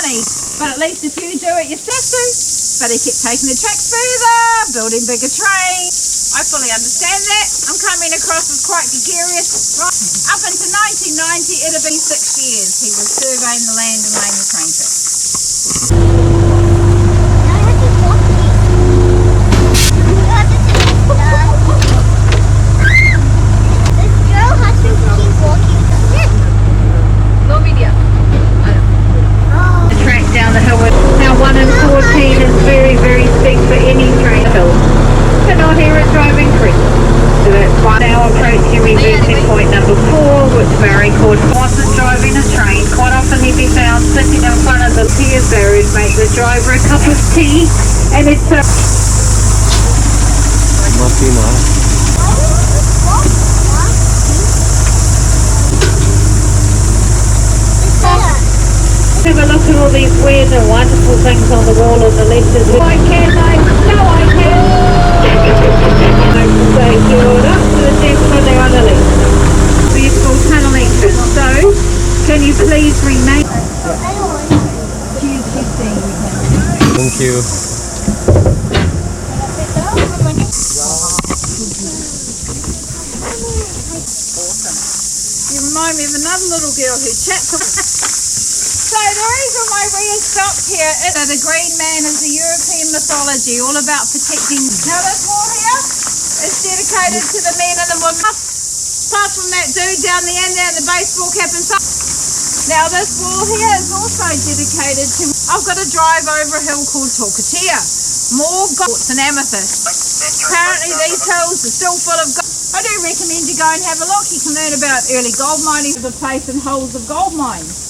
money. But at least if you do it, you have to. But he kept taking the tracks further, building bigger trains. I fully understand that. I'm coming across as quite gregarious. Right. Up until 1990, it had been 6 years he was surveying the land and laying the train tracks. Down the hill. Now 1 in 14 is very, very steep for any train hill. But not here at Driving Creek. So that's 1 hour approaching reversing point number 4, which Barry called horses driving a train. Quite often he'd be found sitting in front of the pier barriers, make the driver a cup of tea, and it's have a look at all these weird and wonderful things on the wall on the left as well. I can, no I can. I say good up to the gentleman there on the left. Beautiful tunnel entrance. So, can you please remain? Thank you. Awesome. You remind me of another little girl who chats. So the reason why we have stopped here is that the Green Man is a European mythology, all about protecting. Now this wall here is dedicated to the men and the women. Apart from that dude down the end there in the baseball cap and stuff. Now this wall here is also dedicated to. I've got to drive over a hill called Torkatia. More gold and amethyst. Apparently these hills are still full of gold. I do recommend you go and have a look. You can learn about early gold mining, the place and holes of gold mines.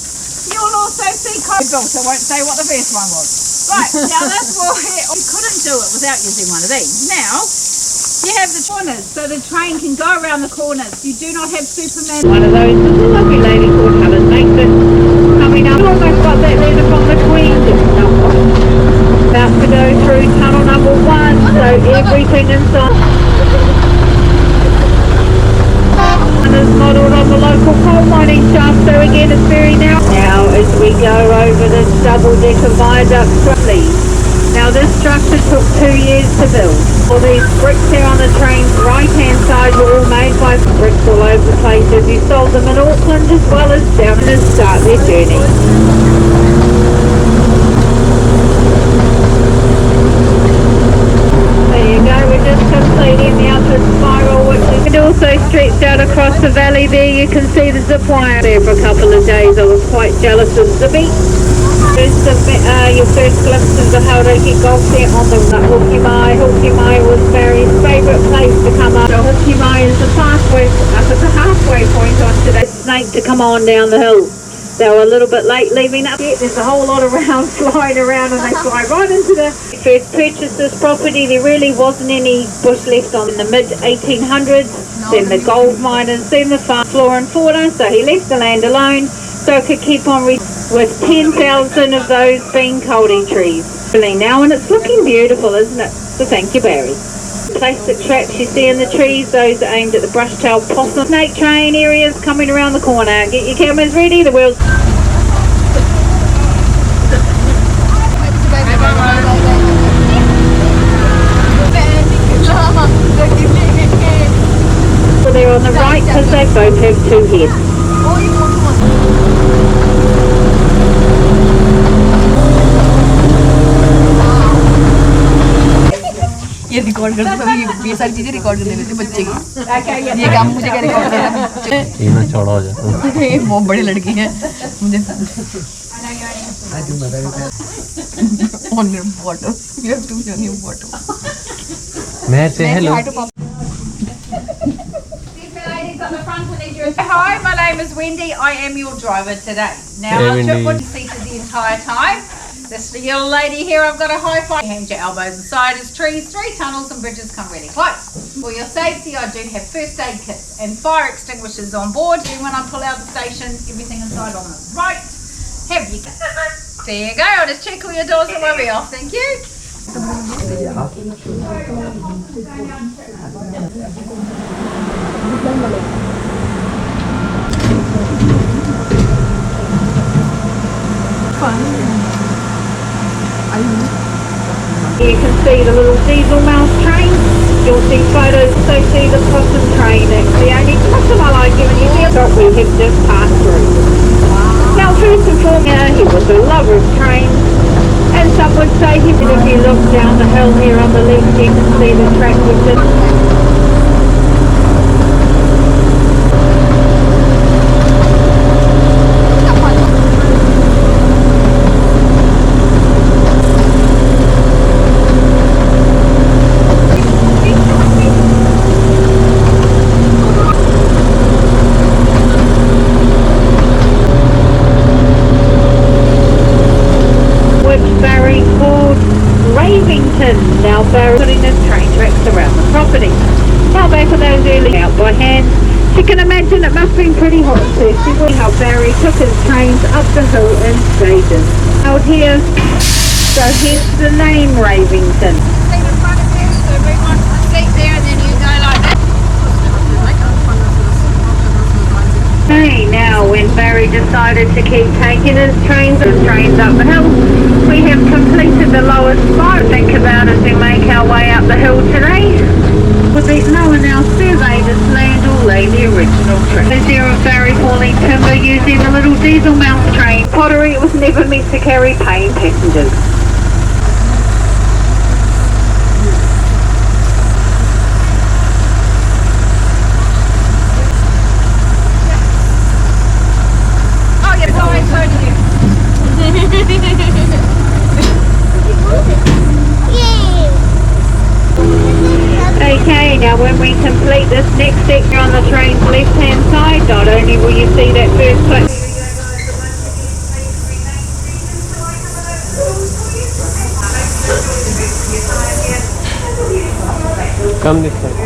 You'll also see code built, I won't say what the first one was. Right, now this wall here, you couldn't do it without using one of these. Now, you have the corners, so the train can go around the corners. You do not have Superman. One of those, there's a lovely lady called Helen Mason coming up. Almost got that letter from the Queen. About to go through tunnel number 1, so everything inside is modelled on the local coal mining shaft, so again it's very narrow. Now as we go over this double-decker viaduct structure. Now this structure took 2 years to build. All these bricks here on the train's right-hand side were all made by bricks all over the place as you sold them in Auckland as well as down to start their journey. There you go, we're just completing the upward spiral, which is also stretched out across the valley there. You can see the zip wire there for a couple of days. I was quite jealous of Zippy. Your first glimpses of how they get golf there on the Hoki Mai. Hoki Mai was Barry's favourite place to come up. So Hoki Mai is the pathway up at the halfway point on today's snake to come on down the hill. They were a little bit late leaving up yet. There's a whole lot of rounds flying around and they fly right into the... First purchased this property, there really wasn't any bush left on in the mid-1800s. Then the gold miners, then the farm, flora and fauna, so he left the land alone so it could keep on with 10,000 of those bean colding trees. Now, and it's looking beautiful, isn't it? So thank you, Barry. Plastic traps you see in the trees, those are aimed at the brush-tailed possum. Snake train areas coming around the corner. Get your cameras ready, the wheels. So they're on the right because they both have 2 heads. ये record कर दो ये सारी चीजें record कर देते बच्चे की ये काम मुझे क्या रिकॉर्ड करना ये ना चौड़ा हो जाता है। ये बहुत बड़ी लड़की है मुझे on your bottle you have to be on your bottle मैं say hello. Hi, my name is Wendy. I am your driver today. Now our trip was seated the entire time. This little lady here, I've got a high five. Hand your elbows inside as trees, 3 tunnels and bridges come really close. For your safety, I do have first aid kits and fire extinguishers on board. And when I pull out the station, everything inside on the right. Have you? There you go. I'll just check all your doors and we'll be off. Thank you. Fun. You can see the little diesel mouse train. You'll see photos, so see the possum train. It's the only possum I like in New Zealand that we have just passed through. Now, first and foremost, he was a lover of trains. And some would say him, and if you look down the hill here on the left, you can see the track which is... Now Barry putting in train tracks around the property. Now back of those early out by hand, you can imagine it must have been pretty hot and thirsty. How Barry took his trains up the hill in stages. Out here, so hence the name Ravington. Seat in front of you, so everyone seat there and then you go like that. Hey, now when Barry decided to keep taking his trains and trains up the hill, we have completed the lowest spot. Think about as we make our way up the hill today. With these lower now survey this land all lay the original train. Is there of Barry hauling timber using the little diesel mouse train? Pottery, it was never meant to carry paying passengers. Okay, now when we complete this next sector on the train's left-hand side, not only will you see that first Come this side.